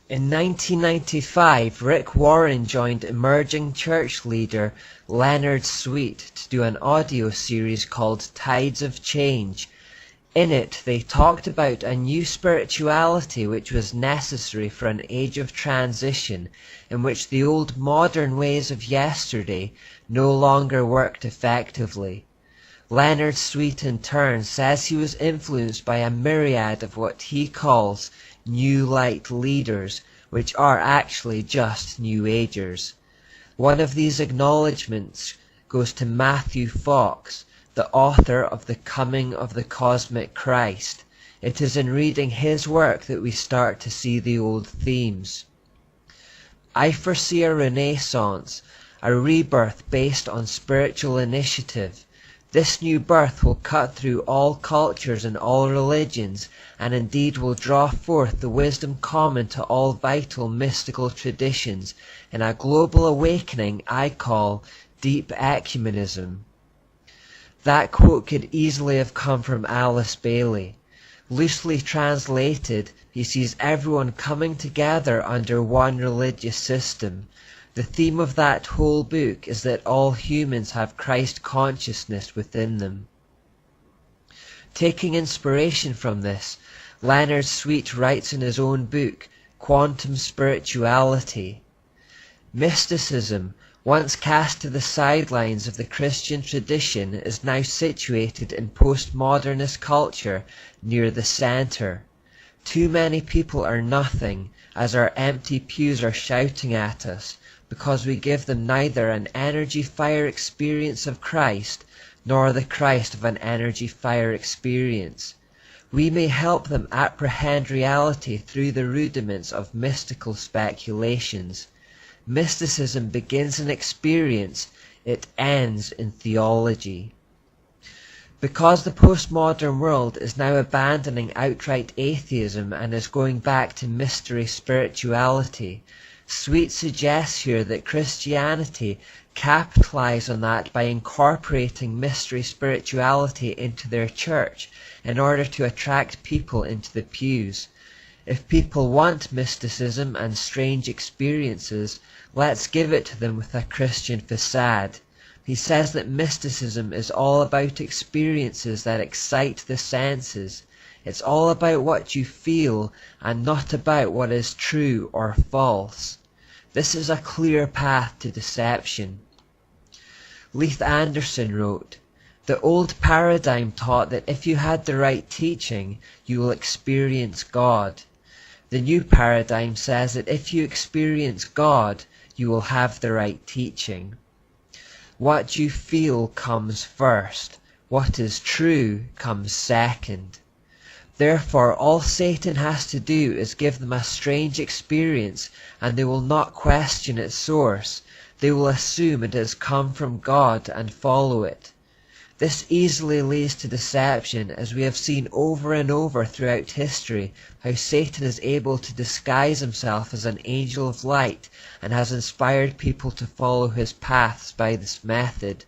In 1995, Rick Warren joined emerging church leader Leonard Sweet to do an audio series called Tides of Change. In it, they talked about a new spirituality which was necessary for an age of transition in which the old modern ways of yesterday no longer worked effectively. Leonard Sweet in turn says he was influenced by a myriad of what he calls New Light leaders, which are actually just New Agers. One of these acknowledgments goes to Matthew Fox, the author of The Coming of the Cosmic Christ. It is in reading his work that we start to see the old themes. I foresee a renaissance, a rebirth based on spiritual initiative. This new birth will cut through all cultures and all religions, and indeed will draw forth the wisdom common to all vital mystical traditions in a global awakening I call deep ecumenism. That quote could easily have come from Alice Bailey. Loosely translated, he sees everyone coming together under one religious system. The theme of that whole book is that all humans have Christ consciousness within them. Taking inspiration from this, Leonard Sweet writes in his own book, Quantum Spirituality. Mysticism, once cast to the sidelines of the Christian tradition, is now situated in postmodernist culture near the center. Too many people are nothing, as our empty pews are shouting at us, because we give them neither an energy fire experience of Christ, nor the Christ of an energy fire experience. We may help them apprehend reality through the rudiments of mystical speculations. Mysticism begins in experience, it ends in theology. Because the postmodern world is now abandoning outright atheism and is going back to mystery spirituality, Sweet suggests here that Christianity capitalize on that by incorporating mystery spirituality into their church in order to attract people into the pews. If people want mysticism and strange experiences, let's give it to them with a Christian facade. He says that mysticism is all about experiences that excite the senses. It's all about what you feel and not about what is true or false. This is a clear path to deception. Leith Anderson wrote, "The old paradigm taught that if you had the right teaching, you will experience God. The new paradigm says that if you experience God, you will have the right teaching. What you feel comes first. What is true comes second. Therefore, all Satan has to do is give them a strange experience, and they will not question its source. They will assume it has come from God and follow it. This easily leads to deception, as we have seen over and over throughout history how Satan is able to disguise himself as an angel of light and has inspired people to follow his paths by this method.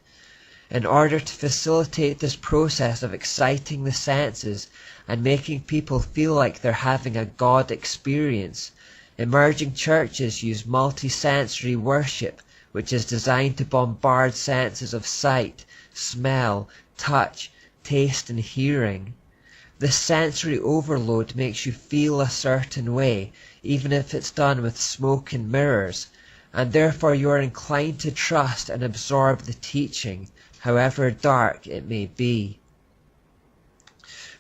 In order to facilitate this process of exciting the senses and making people feel like they're having a God experience, emerging churches use multisensory worship, which is designed to bombard senses of sight, smell, touch, taste and hearing. This sensory overload makes you feel a certain way, even if it's done with smoke and mirrors, and therefore you are inclined to trust and absorb the teaching, however dark it may be.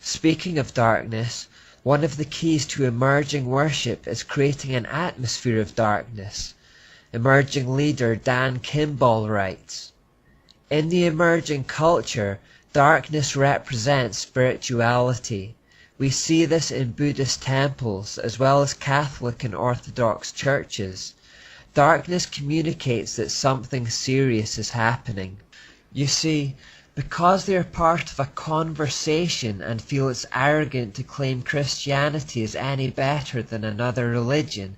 Speaking of darkness, one of the keys to emerging worship is creating an atmosphere of darkness. Emerging leader Dan Kimball writes, "In the emerging culture, darkness represents spirituality. We see this in Buddhist temples as well as Catholic and Orthodox churches. Darkness communicates that something serious is happening. You see, because they are part of a conversation and feel it's arrogant to claim Christianity is any better than another religion,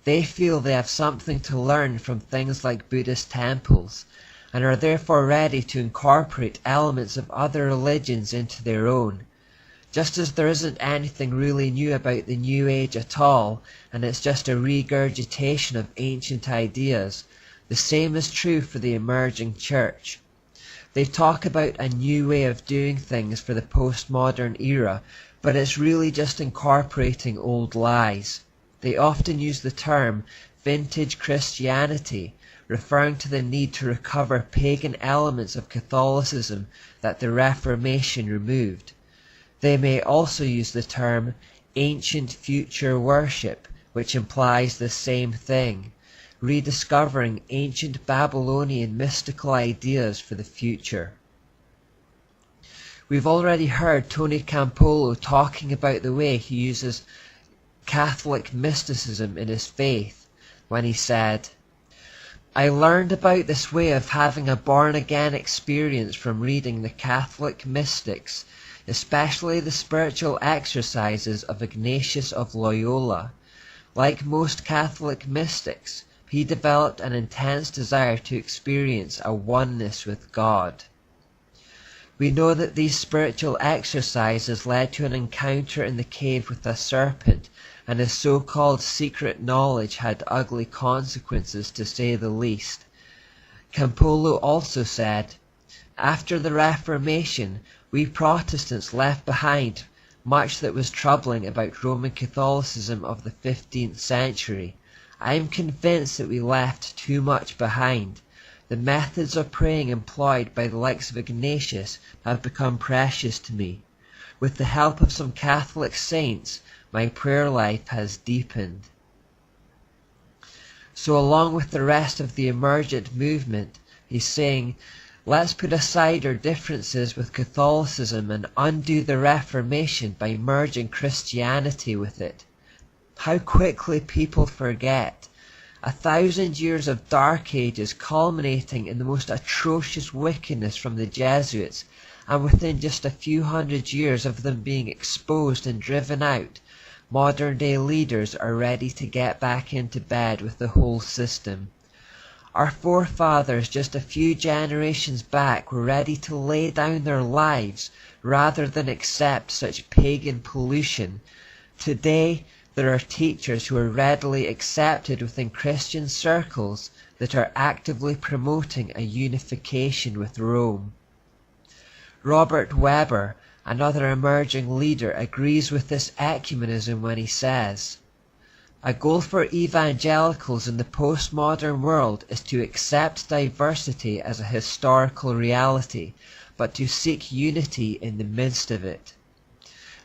they feel they have something to learn from things like Buddhist temples, and are therefore ready to incorporate elements of other religions into their own. Just as there isn't anything really new about the New Age at all, and it's just a regurgitation of ancient ideas, the same is true for the emerging church. They talk about a new way of doing things for the postmodern era, but it's really just incorporating old lies. They often use the term vintage Christianity, referring to the need to recover pagan elements of Catholicism that the Reformation removed. They may also use the term ancient future worship, which implies the same thing, rediscovering ancient Babylonian mystical ideas for the future. We've already heard Tony Campolo talking about the way he uses Catholic mysticism in his faith when he said, "I learned about this way of having a born-again experience from reading the Catholic mystics, especially the spiritual exercises of Ignatius of Loyola. Like most Catholic mystics, he developed an intense desire to experience a oneness with God." We know that these spiritual exercises led to an encounter in the cave with a serpent, and his so-called secret knowledge had ugly consequences, to say the least. Campolo also said, "After the Reformation, we Protestants left behind much that was troubling about Roman Catholicism of the 15th century. I am convinced that we left too much behind. The methods of praying employed by the likes of Ignatius have become precious to me. With the help of some Catholic saints, my prayer life has deepened." So along with the rest of the emergent movement, he's saying, let's put aside our differences with Catholicism and undo the Reformation by merging Christianity with it. How quickly people forget. 1,000 years of dark ages culminating in the most atrocious wickedness from the Jesuits, and within just a few hundred years of them being exposed and driven out, modern day leaders are ready to get back into bed with the whole system. Our forefathers just a few generations back were ready to lay down their lives rather than accept such pagan pollution. Today, there are teachers who are readily accepted within Christian circles that are actively promoting a unification with Rome. Robert Weber, another emerging leader, agrees with this ecumenism when he says, "A goal for evangelicals in the postmodern world is to accept diversity as a historical reality, but to seek unity in the midst of it.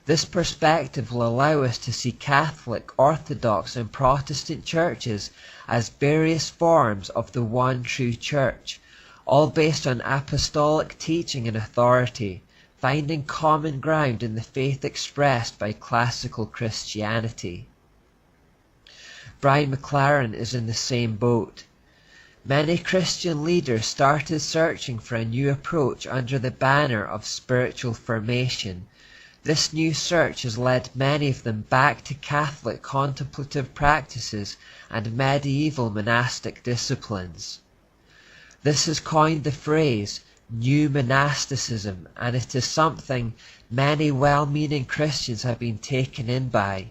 This perspective will allow us to see Catholic, Orthodox and Protestant churches as various forms of the one true church, all based on apostolic teaching and authority, finding common ground in the faith expressed by classical Christianity." Brian McLaren is in the same boat. Many Christian leaders started searching for a new approach under the banner of spiritual formation. This new search has led many of them back to Catholic contemplative practices and medieval monastic disciplines. This has coined the phrase new monasticism, and it is something many well-meaning Christians have been taken in by.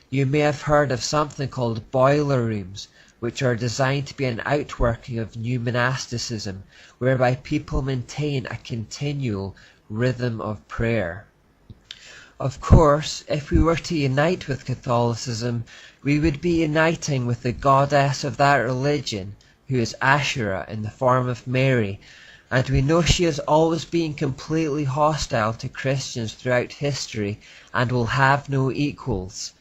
You may have heard of something called boiler rooms, which are designed to be an outworking of new monasticism, whereby people maintain a continual rhythm of prayer. Of course, if we were to unite with Catholicism, we would be uniting with the goddess of that religion, who is Asherah in the form of Mary, and we know she has always been completely hostile to Christians throughout history and will have no equals.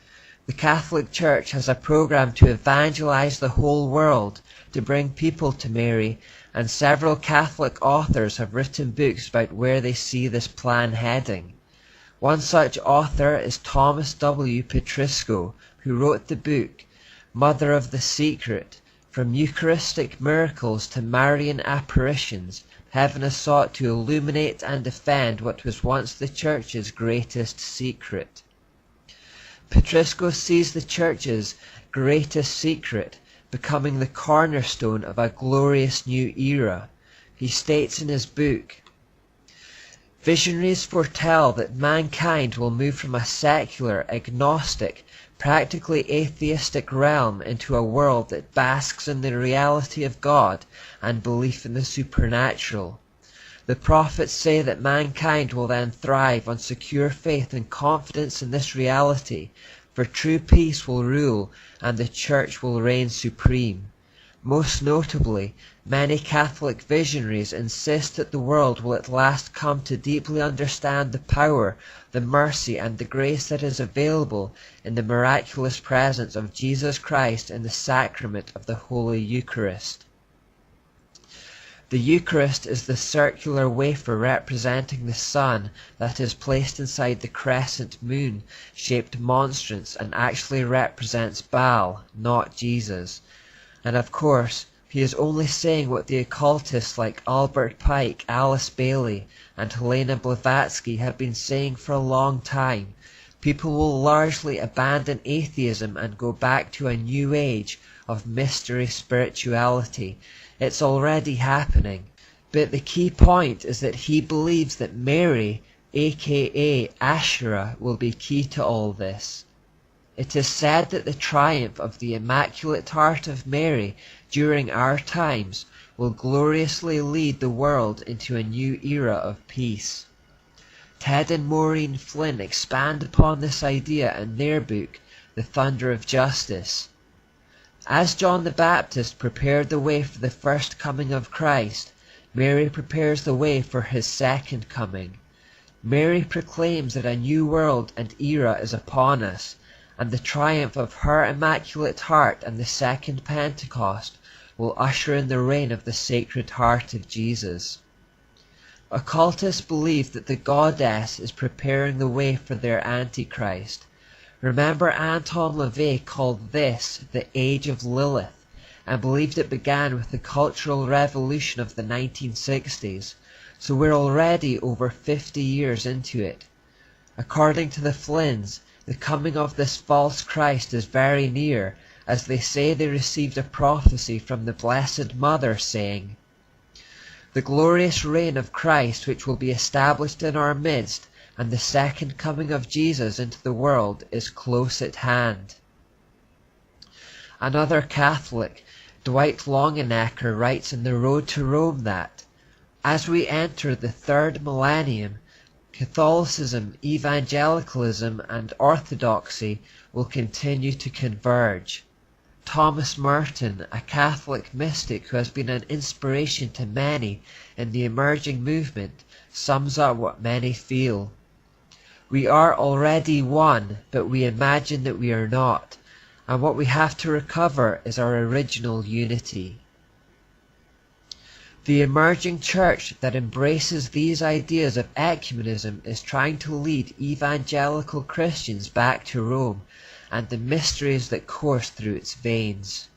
The Catholic Church has a program to evangelize the whole world, to bring people to Mary, and several Catholic authors have written books about where they see this plan heading. One such author is Thomas W. Petrisco, who wrote the book, Mother of the Secret, From Eucharistic Miracles to Marian Apparitions, Heaven has sought to illuminate and defend what was once the Church's greatest secret. Petrisco sees the Church's greatest secret becoming the cornerstone of a glorious new era. He states in his book, Visionaries foretell that mankind will move from a secular, agnostic, practically atheistic realm into a world that basks in the reality of God and belief in the supernatural. The prophets say that mankind will then thrive on secure faith and confidence in this reality, for true peace will rule and the Church will reign supreme. Most notably, many Catholic visionaries insist that the world will at last come to deeply understand the power, the mercy, and the grace that is available in the miraculous presence of Jesus Christ in the sacrament of the Holy Eucharist. The Eucharist is the circular wafer representing the sun that is placed inside the crescent moon-shaped monstrance and actually represents Baal, not Jesus. And of course, he is only saying what the occultists like Albert Pike, Alice Bailey, and Helena Blavatsky have been saying for a long time. People will largely abandon atheism and go back to a new age of mystery spirituality. It's already happening. But the key point is that he believes that Mary, aka Asherah, will be key to all this. It is said that the triumph of the Immaculate Heart of Mary during our times will gloriously lead the world into a new era of peace. Ted and Maureen Flynn expand upon this idea in their book, The Thunder of Justice. As John the Baptist prepared the way for the first coming of Christ, Mary prepares the way for his second coming. Mary proclaims that a new world and era is upon us, and the triumph of her Immaculate Heart and the second Pentecost will usher in the reign of the Sacred Heart of Jesus. Occultists believe that the goddess is preparing the way for their Antichrist. Remember, Anton LaVey called this the Age of Lilith, and believed it began with the Cultural Revolution of the 1960s, so we're already over 50 years into it. According to the Flynns, the coming of this false Christ is very near, as they say they received a prophecy from the Blessed Mother saying, "The glorious reign of Christ which will be established in our midst, and the second coming of Jesus into the world is close at hand." Another Catholic, Dwight Longenecker, writes in The Road to Rome that, as we enter the third millennium, Catholicism, evangelicalism, and orthodoxy will continue to converge. Thomas Merton, a Catholic mystic who has been an inspiration to many in the emerging movement, sums up what many feel. We are already one, but we imagine that we are not, and what we have to recover is our original unity. The emerging church that embraces these ideas of ecumenism is trying to lead evangelical Christians back to Rome and the mysteries that course through its veins.